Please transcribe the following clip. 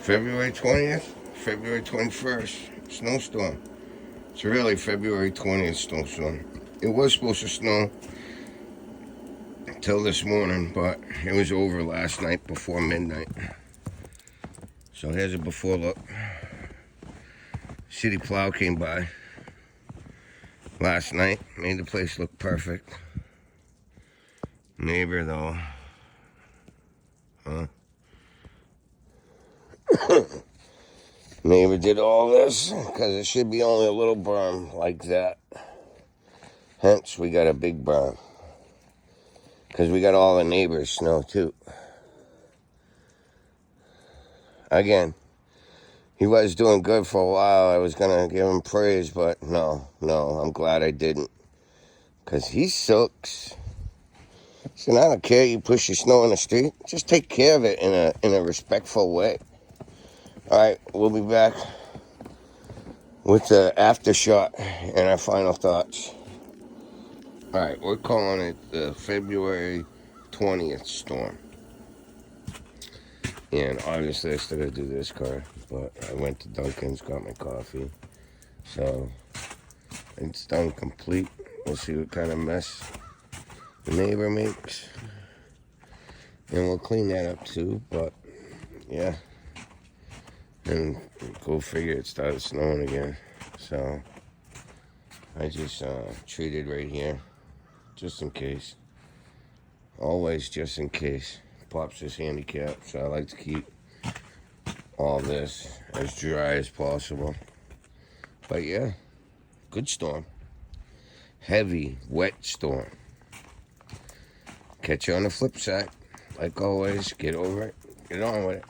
February 20th, February 21st, snowstorm. It's really February 20th snowstorm. It was supposed to snow until this morning, but it was over last night before midnight. So here's a before look. City plow came by last night, made the place look perfect. Neighbor though, huh? Neighbor did all this because it should be only a little berm like that. Hence, we got a big berm. Because we got all the neighbors' snow too. Again, he was doing good for a while. I was going to give him praise, but no, I'm glad I didn't. Because he sucks. So I don't care you push your snow in the street. Just take care of it in a respectful way. All right, we'll be back with the aftershock and our final thoughts. All right, we're calling it the February 20th storm. And obviously I still gotta do this car, but I went to Dunkin's, got my coffee. So it's done complete. We'll see what kind of mess the neighbor makes. And we'll clean that up too, but yeah. And go figure it started snowing again. So I just treated right here, just in case. Always just in case. Pops is handicapped, so I like to keep all this as dry as possible. But yeah, good storm. Heavy, wet storm. Catch you on the flip side. Like always, get over it. Get on with it.